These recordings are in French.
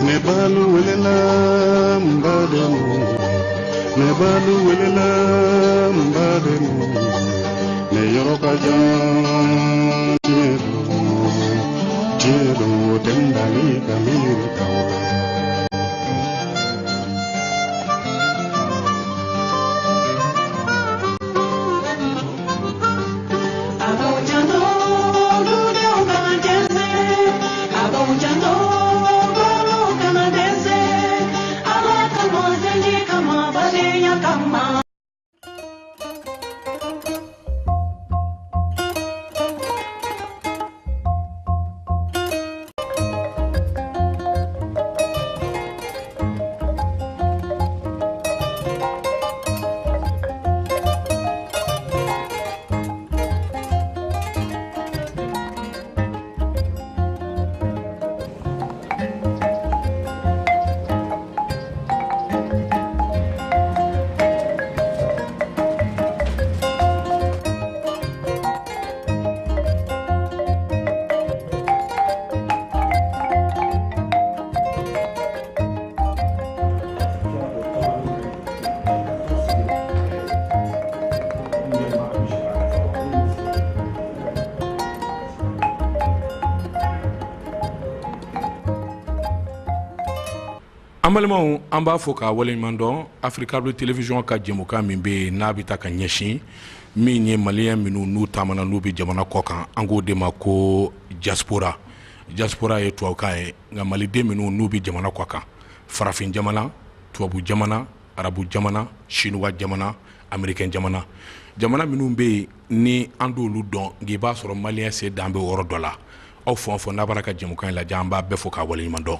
Nebalu welela mbademu, nebalu welela mbademu, ne yoroka jam tiedo tendali kamiri kawa. Ambalimaw an b'a fɔ ka waleɲuman dɔn Africable Télévision ka jɛmukan min bɛ n'a bɛ ta ka ɲɛsin min ye maliyɛn minnu n'u taamana n'u bɛ jamana kɔ kan an k'o de ma ko diaspora. Diaspora ye tubabukan ye nka maliden minnu n'u bɛ jamana kɔ kan farafin jamana, tubabu jamana, arabu jamana, chinois jamana, américain jamana. Jamana minnu bɛ yen ni an t'olu dɔn nka i b'a sɔrɔ maliyɛn sen dan bɛ yɔrɔ dɔ la. Aw fɔn fɔn n'a b'a ka jɛmukan in lajɛ an b'a bɛɛ fɔ ka waleɲuman dɔn.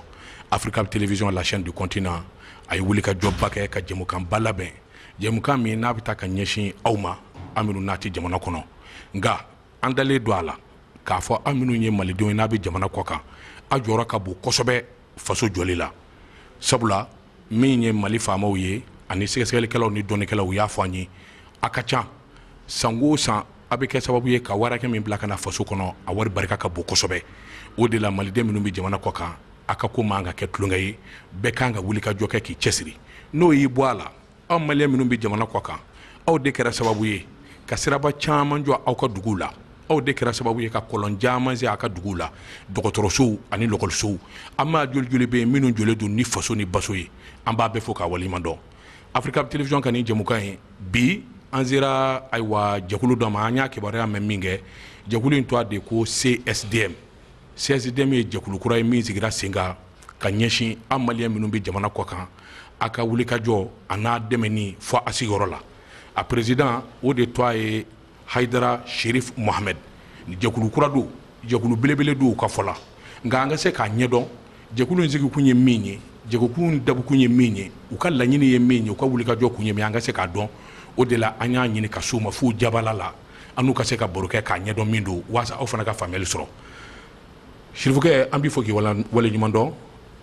Africable Télévision, la chaîne du continent, a eu wuli ka jɔba kɛ ka jɛmukan ba labɛn jɛmukan min n'a bɛ taa ka ɲɛsin aw ma an minnu n'a tɛ jamana kɔnɔ nka an dalen don a la k'a fɔ an minnu ye malidenw ye n'a bɛ jamana kɔ kan a jɔyɔrɔ ka bon kosɛbɛ faso jɔli la sabula min ye Mali faamaw ye ani sɛgɛsɛgɛlikɛlaw ni dɔnnikɛlaw y'a fɔ an ye a ka ca san o san a bɛ kɛ sababu ye ka wari hakɛ min bila ka na faso kɔnɔ a wari barika ka bon kosɛbɛ o de la maliden minnu bɛ jamana kɔ kan a ka ko man ka kɛ tulonkɛ ye bɛɛ kan ka wuli ka jɔ kɛ k'i cɛsiri n'o y'i bɔ a la aw maliyɛn minnu bɛ jamana kɔ kan aw de kɛra sababu ye ka siraba caman jɔ aw ka duguw la aw de kɛra sababu ye ka kɔlɔn caman se aw ka duguw la dɔgɔtɔrɔsow ani lɔgɔlisow an maa joli joli bɛ yen minnu jɔlen don ni faso ni baso ye an b'a bɛɛ fɔ k'a waleɲuman dɔn Africable Télévision ka nin jɛmukan ye bi an sera ayiwa jɛkulu dɔ ma an y'a kibaruya mɛn min kɛ jɛkulu in tɔgɔ de ko CSDM. CSDM ye jɛkulu kura ye min sigira sen kan ka ɲɛsin an maliyɛn minnu bɛ jamana kɔ kan a ka wuli ka jɔ a n'a dɛmɛni fɔ a sigiyɔrɔ la a président o de tɔgɔ ye Haidara Sherif Mohamed ni jɛkulu kura don jɛkulu belebele don u ka fɔ la nka an ka se k'a ɲɛdɔn jɛkulu in sigi kun ye min ye jɛkulu in dabukun ye min ye u ka laɲini ye min ye u ka wuli ka jɔ kun ye min an ka se k'a dɔn o de la an y'a ɲini ka s'u ma f'u jabala la an n'u ka se ka baro kɛ k'a ɲɛdɔn min don waasa aw fana ka faamuyali sɔrɔ Sirifukɛ an b'i fɔ k'i waleɲuman dɔn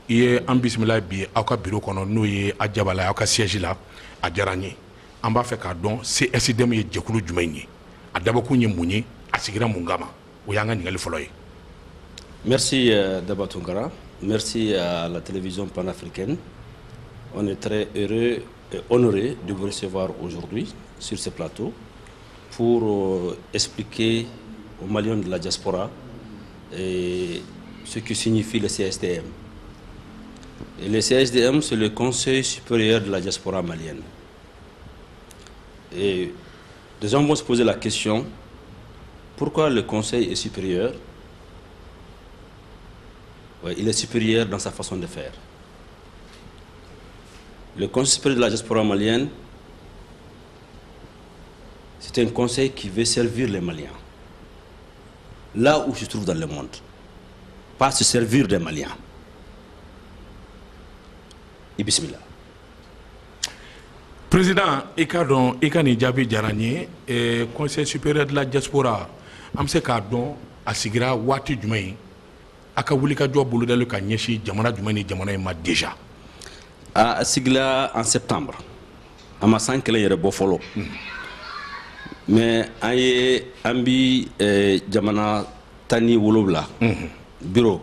i ye an bisimila bi aw ka bureau kɔnɔ n'o ye a jabala aw ka siège la a diyara an ye an b'a fɛ k'a dɔn CSDM ye jɛkulu jumɛn ye a dabɔkun ye mun ye a sigira mun kama o y'an ka ɲininkali fɔlɔ ye. Merci Daba Tunkara, merci à la télévision panafricaine. On est très heureux et honoré de vous recevoir aujourd'hui sur ce plateau pour expliquer aux Maliens de la diaspora et ce que signifie le CSDM. Et le CSDM, c'est le Conseil supérieur de la diaspora malienne. Et des gens vont se poser la question, pourquoi le Conseil est supérieur? Ouais, il est supérieur dans sa façon de faire. Le Conseil supérieur de la diaspora malienne, c'est un conseil qui veut servir les Maliens. Là où se trouve dans le monde, pas se servir des Maliens. Et bismillah. Président, i ka dɔn i ka nin jaabi diyara n ye Conseil supérieur de la diaspora an bɛ se k'a dɔn a sigira waati jumɛn ye a ka wuli ka jɔ bolodali ka ɲɛsin jamana jumɛn ni jamana in ma déjà. A sigila en septembre a ma san kelen yɛrɛ bɔ fɔlɔ. Mais an ye an bi jamana 17 bureau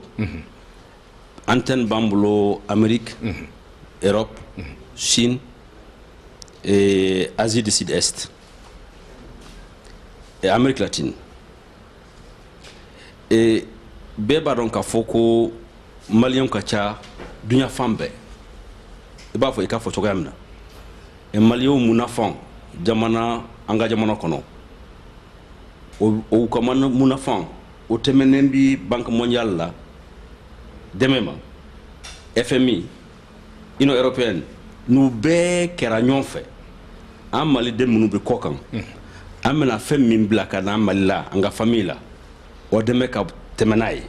antenne Bambolo, Amérique, Europe, Chine et Asie du Sud-Est et Amérique latine. Et Beba donc a foko Malien kacha dunya fambe. Et bah faut eka faut chogamna. Et Malien munafan jamana anga jamana kono. O kamana munafan o temenembi Banque mondiale là demema FMI Union européenne nous be kera nyonfe en Mali de munu be kokan amena fem min blaka na Mali la anga famille la o deme ka temenaye.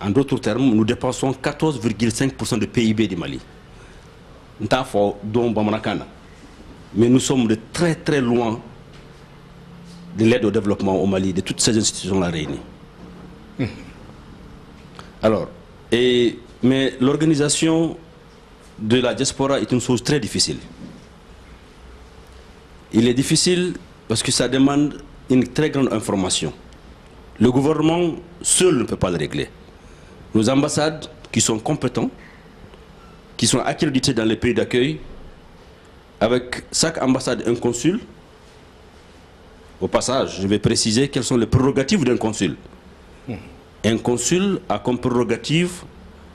En d'autres termes, nous dépensons 14,5% de PIB du Mali. Mais nous sommes de très très loin de l'aide au développement au Mali, de toutes ces institutions-là réunies. Alors, mais l'organisation de la diaspora est une chose très difficile. Il est difficile parce que ça demande une très grande information. Le gouvernement seul ne peut pas le régler. Nos ambassades qui sont compétents, qui sont accrédités dans les pays d'accueil, avec chaque ambassade un consul. Au passage, je vais préciser quelles sont les prérogatives d'un consul. Un consul a comme prérogative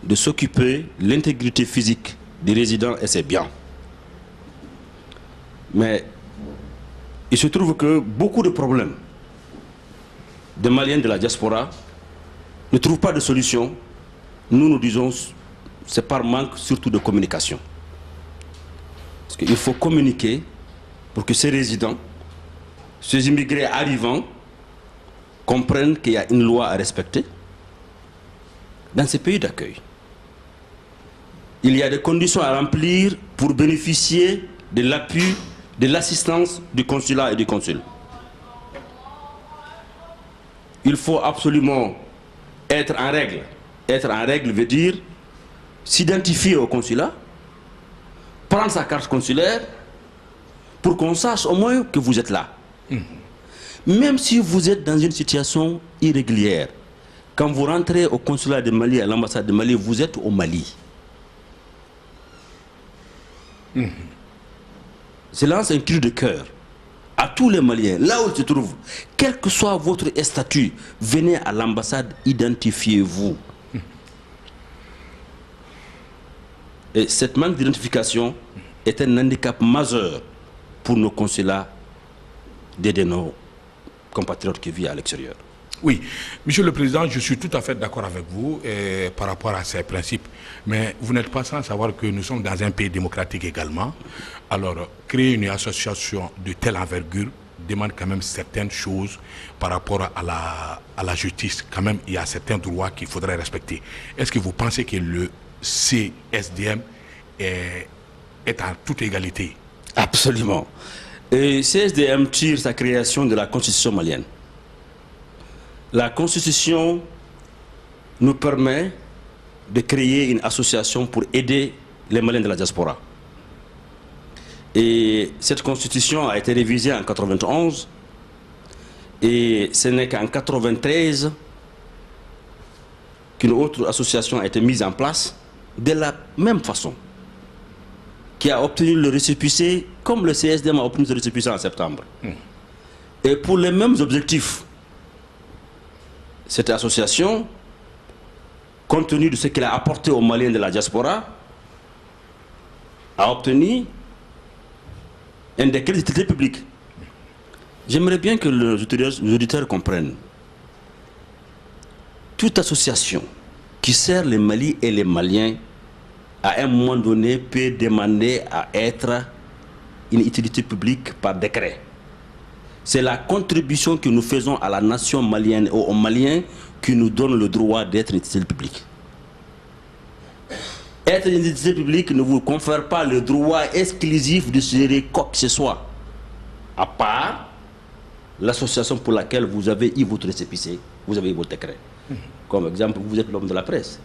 de s'occuper de l'intégrité physique des résidents et ses biens. Mais il se trouve que beaucoup de problèmes des Maliens de la diaspora ne trouvent pas de solution. Nous disons c'est par manque surtout de communication. Parce qu'il faut communiquer pour que ces résidents, ces immigrés arrivants, comprennent qu'il y a une loi à respecter dans ces pays d'accueil. Il y a des conditions à remplir pour bénéficier de l'appui, de l'assistance du consulat et du consul. Il faut absolument être en règle. Être en règle veut dire s'identifier au consulat, prendre sa carte consulaire pour qu'on sache au moins que vous êtes là. Même si vous êtes dans une situation irrégulière, quand vous rentrez au consulat de Mali, à l'ambassade de Mali, vous êtes au Mali. Je lance un cri de cœur à tous les Maliens, là où ils se trouvent, quel que soit votre statut, venez à l'ambassade, identifiez-vous. Et cette manque d'identification est un handicap majeur pour nos consulats d'aider nos compatriotes qui vivent à l'extérieur. Oui, Monsieur le Président, je suis tout à fait d'accord avec vous par rapport à ces principes. Mais vous n'êtes pas sans savoir que nous sommes dans un pays démocratique également. Alors, créer une association de telle envergure demande quand même certaines choses par rapport à la justice. Quand même, il y a certains droits qu'il faudrait respecter. Est-ce que vous pensez que le CSDM est en toute égalité? Absolument. Et CSDM tire sa création de la Constitution malienne. La Constitution nous permet de créer une association pour aider les Maliens de la diaspora. Et cette Constitution a été révisée en 1991 et ce n'est qu'en 1993 qu'une autre association a été mise en place de la même façon, qui a obtenu le récépissé comme le CSDM a obtenu le récépissé en septembre. Et pour les mêmes objectifs. Cette association, compte tenu de ce qu'elle a apporté aux Maliens de la diaspora, a obtenu un décret d'utilité publique. J'aimerais bien que les auditeurs comprennent. Toute association qui sert les Mali et les Maliens, à un moment donné, peut demander à être une utilité publique par décret. C'est la contribution que nous faisons à la nation malienne et aux Maliens qui nous donne le droit d'être une utilité publique. Être une utilité publique ne vous confère pas le droit exclusif de gérer quoi que ce soit, à part l'association pour laquelle vous avez eu votre récépissé, vous avez eu votre décret. Comme exemple, vous êtes l'homme de la presse.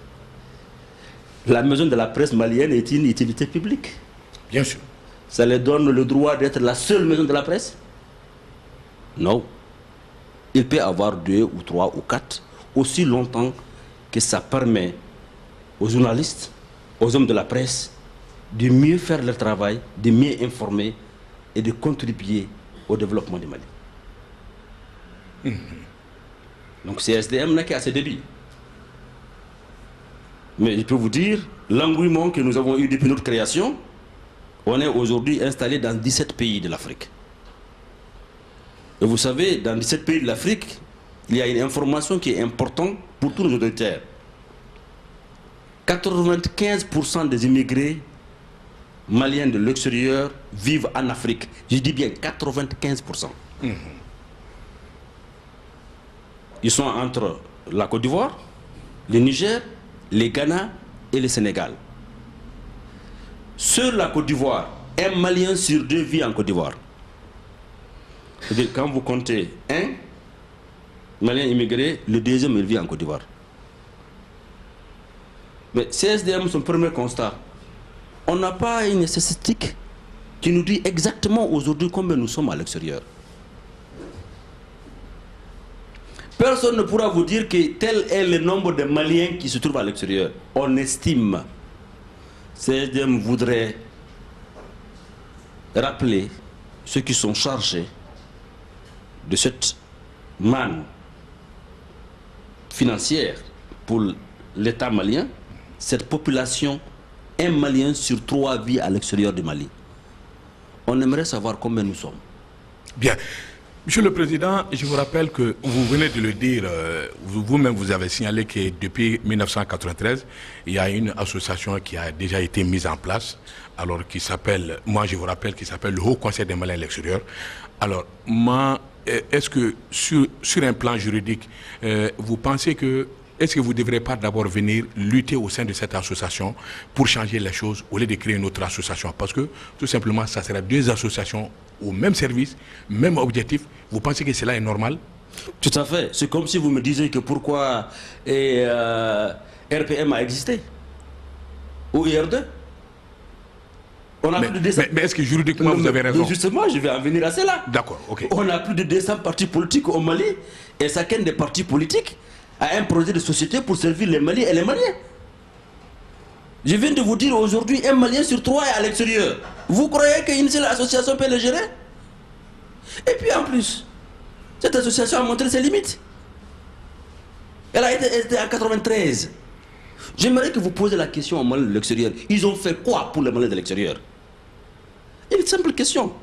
La maison de la presse malienne est une utilité publique. Bien sûr. Ça leur donne le droit d'être la seule maison de la presse? Non. Il peut avoir 2 ou 3 ou 4, aussi longtemps que ça permet aux journalistes, aux hommes de la presse, de mieux faire leur travail, de mieux informer et de contribuer au développement du Mali. Donc CSDM n'a qu'à ses débuts. Mais je peux vous dire, l'engouement que nous avons eu depuis notre création, on est aujourd'hui installé dans 17 pays de l'Afrique. Et vous savez, dans 17 pays de l'Afrique, il y a une information qui est importante pour tous nos auditeurs. 95% des immigrés maliens de l'extérieur vivent en Afrique. Je dis bien 95%. Ils sont entre la Côte d'Ivoire, le Niger, le Ghana et le Sénégal. Sur la Côte d'Ivoire, un Malien sur 2 vit en Côte d'Ivoire. C'est-à-dire quand vous comptez un Malien immigré, le deuxième il vit en Côte d'Ivoire. Mais CSDM, son premier constat, on n'a pas une statistique qui nous dit exactement aujourd'hui combien nous sommes à l'extérieur. Personne ne pourra vous dire que tel est le nombre de Maliens qui se trouvent à l'extérieur. On estime. CSDM voudrait rappeler ceux qui sont chargés de cette manne financière pour l'État malien. Cette population, un Malien sur 3 vit à l'extérieur du Mali. On aimerait savoir combien nous sommes. Bien. Monsieur le Président, je vous rappelle que vous venez de le dire, vous-même vous avez signalé que depuis 1993, il y a une association qui a déjà été mise en place, alors qui s'appelle, moi je vous rappelle, qui s'appelle le Haut Conseil des Maliens à l'extérieur. Alors, est-ce que sur un plan juridique, vous pensez que est-ce que vous ne devrez pas d'abord venir lutter au sein de cette association pour changer les choses au lieu de créer une autre association? Parce que tout simplement, ça sera 2 associations au même service, même objectif. Vous pensez que cela est normal? Tout à fait. C'est comme si vous me disiez que pourquoi RPM a existé ou IR2. On a plus de 200... mais est-ce que juridiquement vous avez raison? Justement, je vais en venir à cela. D'accord, ok. On a plus de 200 partis politiques au Mali et chacun des partis politiques a un projet de société pour servir les Maliens et les Maliens. Je viens de vous dire aujourd'hui, un Malien sur 3 est à l'extérieur. Vous croyez qu'une seule association peut le gérer? Et puis en plus, cette association a montré ses limites. Elle a été en 93. J'aimerais que vous posiez la question aux Maliens de l'extérieur. Ils ont fait quoi pour les Maliens de l'extérieur? Une simple question.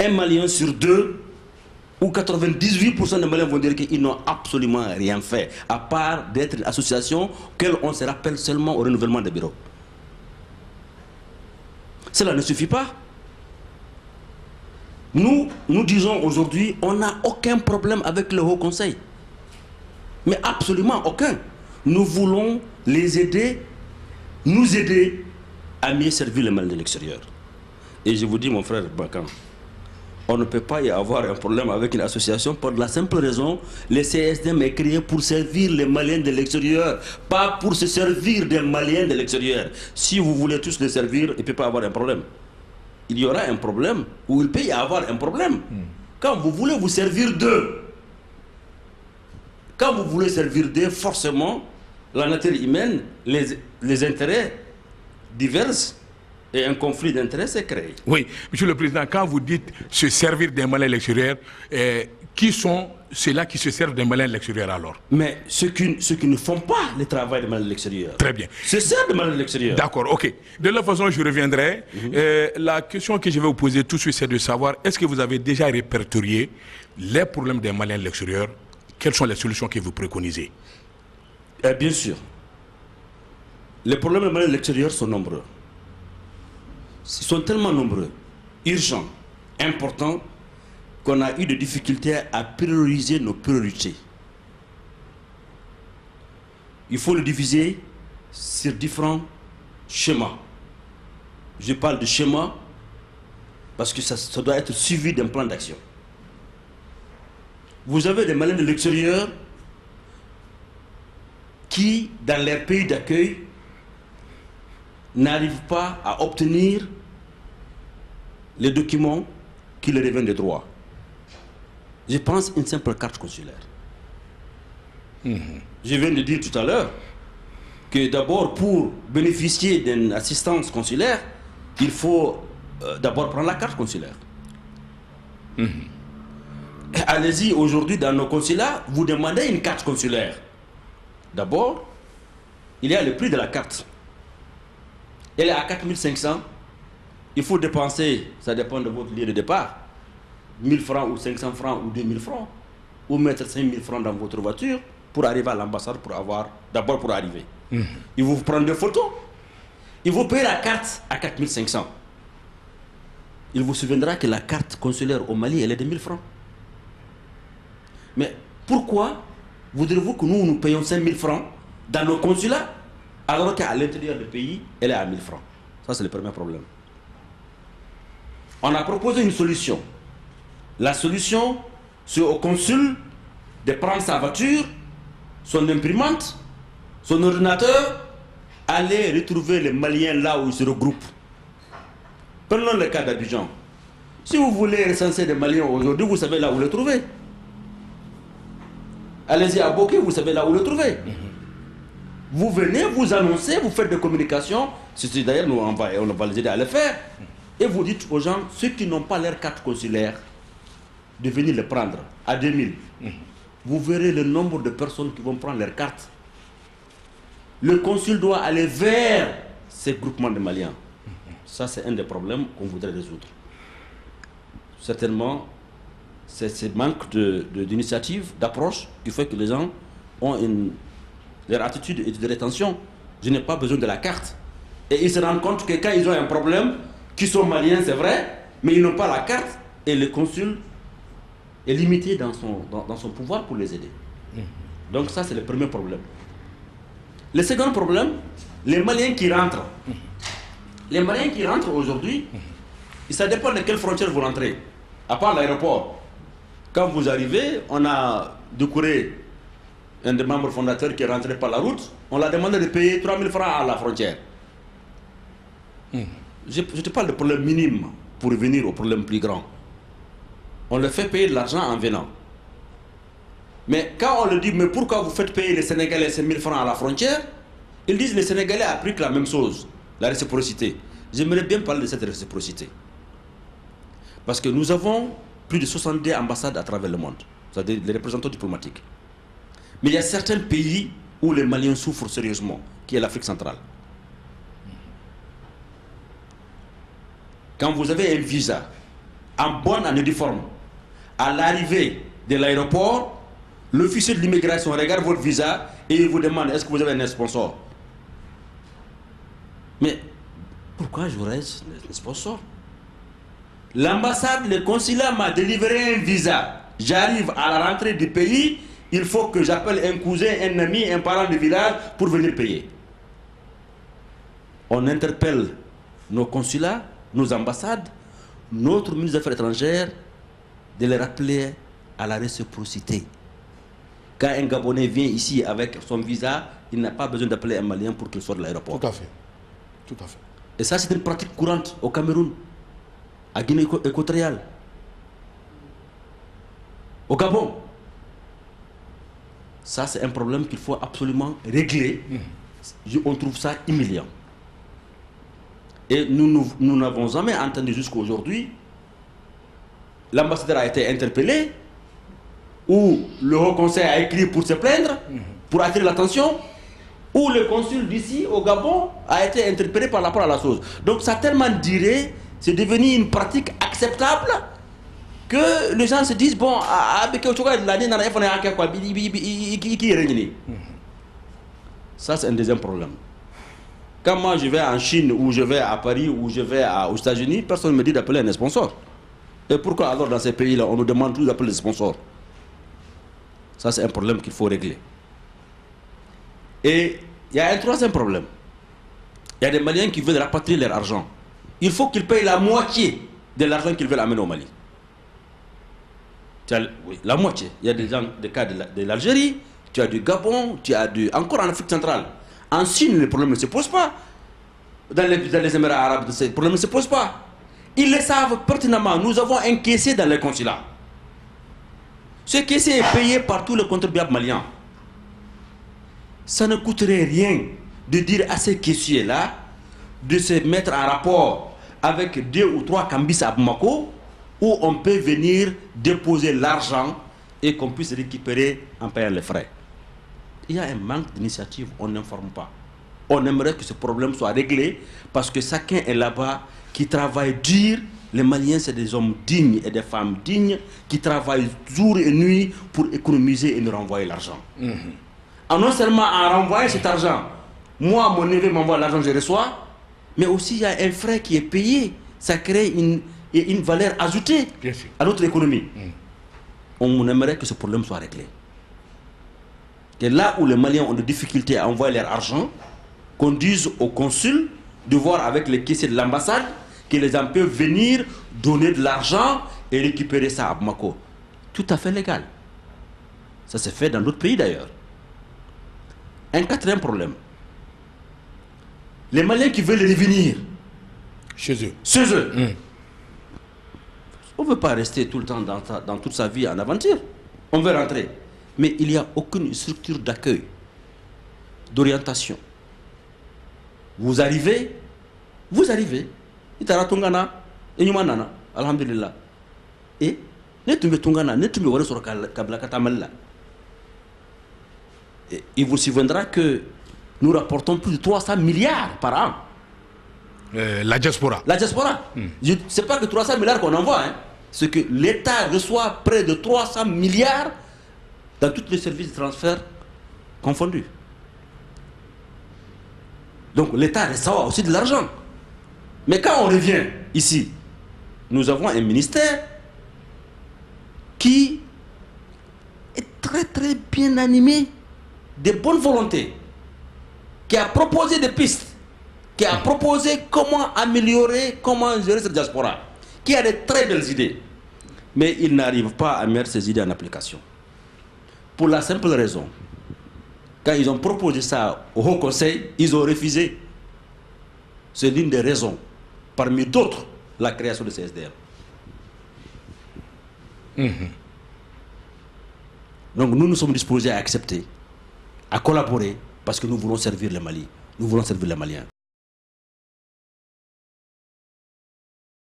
Un Malien sur 2, ou 98% des Maliens vont dire qu'ils n'ont absolument rien fait, à part d'être une association qu'on se rappelle seulement au renouvellement des bureaux. Cela ne suffit pas. Nous disons aujourd'hui, on n'a aucun problème avec le Haut Conseil. Mais absolument aucun. Nous voulons les aider, nous aider à mieux servir les Maliens de l'extérieur. Et je vous dis, mon frère Bakan, on ne peut pas y avoir un problème avec une association pour la simple raison, le CSDM est créé pour servir les Maliens de l'extérieur, pas pour se servir des Maliens de l'extérieur. Si vous voulez tous les servir, il ne peut pas y avoir un problème. Il y aura un problème, ou il peut y avoir un problème. Quand vous voulez vous servir d'eux, quand vous voulez servir d'eux, forcément, la nature humaine, les intérêts divers, et un conflit d'intérêts s'est créé. Oui, Monsieur le Président, quand vous dites se servir des Maliens à l'extérieur, qui sont ceux-là qui se servent des Maliens à l'extérieur alors? Mais ceux qui ne font pas le travail des Maliens de l'extérieur. Très bien. Se servent des Maliens de l'extérieur. D'accord, ok. De la façon, je reviendrai. La question que je vais vous poser tout de suite, c'est de savoir, est-ce que vous avez déjà répertorié les problèmes des Maliens de l'extérieur? Quelles sont les solutions que vous préconisez? Bien sûr. Les problèmes des Maliens de l'extérieur sont nombreux. Ils sont tellement nombreux, urgents, importants, qu'on a eu des difficultés à prioriser nos priorités. Il faut le diviser sur différents schémas. Je parle de schéma parce que ça doit être suivi d'un plan d'action. Vous avez des Maliens de l'extérieur qui, dans leur pays d'accueil, n'arrivent pas à obtenir les documents qui leur reviennent de droit. Je pense une simple carte consulaire. Je viens de dire tout à l'heure, que d'abord, pour bénéficier d'une assistance consulaire, il faut d'abord prendre la carte consulaire. Allez-y, aujourd'hui, dans nos consulats, vous demandez une carte consulaire. D'abord, il y a le prix de la carte. Elle est à 4500. Il faut dépenser, ça dépend de votre lieu de départ, 1000 francs ou 500 francs ou 2000 francs, ou mettre 5000 francs dans votre voiture pour arriver à l'ambassade d'abord pour arriver. Ils vont vous prendre des photos. Ils vont payer la carte à 4500. Il vous souviendra que la carte consulaire au Mali, elle est de 1000 francs. Mais pourquoi voudrez-vous que nous payons 5000 francs dans nos consulats, alors qu'à l'intérieur du pays, elle est à 1000 francs? Ça, c'est le premier problème. On a proposé une solution. La solution, c'est au consul de prendre sa voiture, son imprimante, son ordinateur, aller retrouver les Maliens là où ils se regroupent. Prenons le cas d'Abidjan. Si vous voulez recenser des Maliens aujourd'hui, vous savez là où les trouver. Allez-y à Boké, vous savez là où le trouver. Vous venez, vous annoncez, vous faites des communications. C'est d'ailleurs, on va les aider à le faire. Et vous dites aux gens, ceux qui n'ont pas leur carte consulaire, de venir les prendre à 2000. Vous verrez le nombre de personnes qui vont prendre leur carte. Le consul doit aller vers ces groupements de Maliens. Ça, c'est un des problèmes qu'on voudrait résoudre. Certainement, c'est ce manque d'initiative, d'approche qui fait que les gens ont leur attitude et de rétention. Je n'ai pas besoin de la carte. Et ils se rendent compte que quand ils ont un problème, qu'ils sont maliens, c'est vrai, mais ils n'ont pas la carte et le consul est limité dans son pouvoir pour les aider. Donc ça, c'est le premier problème. Le second problème, les Maliens qui rentrent. Les Maliens qui rentrent aujourd'hui, ça dépend de quelle frontière vous rentrez. À part l'aéroport. Quand vous arrivez, on a découvert un des membres fondateurs qui est rentré par la route, on l'a demandé de payer 3000 francs à la frontière. Je te parle de problème minime pour revenir au problème plus grand. On le fait payer de l'argent en venant. Mais quand on le dit, mais pourquoi vous faites payer les Sénégalais 5000 francs à la frontière, ils disent les Sénégalais appliquent la même chose, la réciprocité. J'aimerais bien parler de cette réciprocité. Parce que nous avons plus de 70 ambassades à travers le monde, c'est-à-dire les représentants diplomatiques. Mais il y a certains pays où les Maliens souffrent sérieusement, qui est l'Afrique centrale. Quand vous avez un visa en bonne en uniforme, à l'arrivée de l'aéroport, l'officier de l'immigration regarde votre visa et il vous demande est-ce que vous avez un sponsor. Mais pourquoi j'aurais-je un sponsor? L'ambassade, le consulat m'a délivré un visa. J'arrive à la rentrée du pays, il faut que j'appelle un cousin, un ami, un parent du village pour venir payer. On interpelle nos consulats, nos ambassades, notre ministre des Affaires étrangères, de les rappeler à la réciprocité. Quand un Gabonais vient ici avec son visa, il n'a pas besoin d'appeler un Malien pour qu'il sorte de l'aéroport. Tout à fait. Tout à fait. Et ça, c'est une pratique courante au Cameroun, à Guinée équatoriale, au Gabon. Ça, c'est un problème qu'il faut absolument régler. On trouve ça humiliant. Et nous n'avons jamais entendu jusqu'à aujourd'hui, l'ambassadeur a été interpellé, ou le Haut Conseil a écrit pour se plaindre, pour attirer l'attention, ou le consul d'ici au Gabon a été interpellé par rapport à la chose. Donc ça a tellement duré, c'est devenu une pratique acceptable que les gens se disent, bon, ça c'est un deuxième problème. Quand moi je vais en Chine, ou je vais à Paris, ou je vais aux États-Unis, personne ne me dit d'appeler un sponsor. Et pourquoi alors dans ces pays-là, on nous demande tous d'appeler des sponsors? Ça c'est un problème qu'il faut régler. Et il y a un troisième problème. Il y a des Maliens qui veulent rapatrier leur argent. Il faut qu'ils payent la moitié de l'argent qu'ils veulent amener au Mali. Oui, la moitié. Il y a des cas de l'Algérie, tu as du Gabon, tu as encore en Afrique centrale. En Chine, le problème ne se pose pas. Dans les Émirats arabes, le problème ne se pose pas. Ils le savent pertinemment. Nous avons un caissier dans les consulats. Ce caissier est payé par tous les contribuables maliens. Ça ne coûterait rien de dire à ces caissiers-là de se mettre en rapport avec 2 ou 3 cambis à Bamako où on peut venir déposer l'argent et qu'on puisse récupérer en payant les frais. Il y a un manque d'initiative, on n'informe pas. On aimerait que ce problème soit réglé parce que chacun est là-bas qui travaille dur. Les Maliens, c'est des hommes dignes et des femmes dignes qui travaillent jour et nuit pour économiser et nous renvoyer l'argent. Non seulement en renvoyant cet argent, moi, mon neveu m'envoie l'argent, je reçois, mais aussi il y a un frais qui est payé. Ça crée une valeur ajoutée à notre économie. On aimerait que ce problème soit réglé. Et là où les Maliens ont des difficultés à envoyer leur argent, qu'on dise au consul de voir avec les caissiers de l'ambassade que les gens peuvent venir donner de l'argent et récupérer ça à Bamako. Tout à fait légal. Ça se fait dans d'autres pays d'ailleurs. Un quatrième problème. Les Maliens qui veulent revenir chez eux. On ne veut pas rester tout le temps dans toute sa vie en aventure. On veut rentrer. Mais il n'y a aucune structure d'accueil, d'orientation. Vous arrivez. Itaratungana, Enyumanana, Alhamdulillah. Et, il vous souviendra que nous rapportons plus de 300 milliards par an. La diaspora. La diaspora. Ce n'est pas que 300 milliards qu'on envoie, hein. C'est que l'État reçoit près de 300 milliards dans tous les services de transfert confondus. Donc l'État reçoit aussi de l'argent. Mais quand on revient ici, nous avons un ministère qui est très très bien animé de bonne volonté, qui a proposé des pistes, qui a proposé comment améliorer, comment gérer cette diaspora, qui a de très belles idées. Mais il n'arrive pas à mettre ces idées en application. Pour la simple raison, quand ils ont proposé ça au Haut Conseil, ils ont refusé. C'est l'une des raisons, parmi d'autres, la création de CSDM. Donc nous sommes disposés à accepter, à collaborer, parce que nous voulons servir le Mali. Nous voulons servir les Maliens.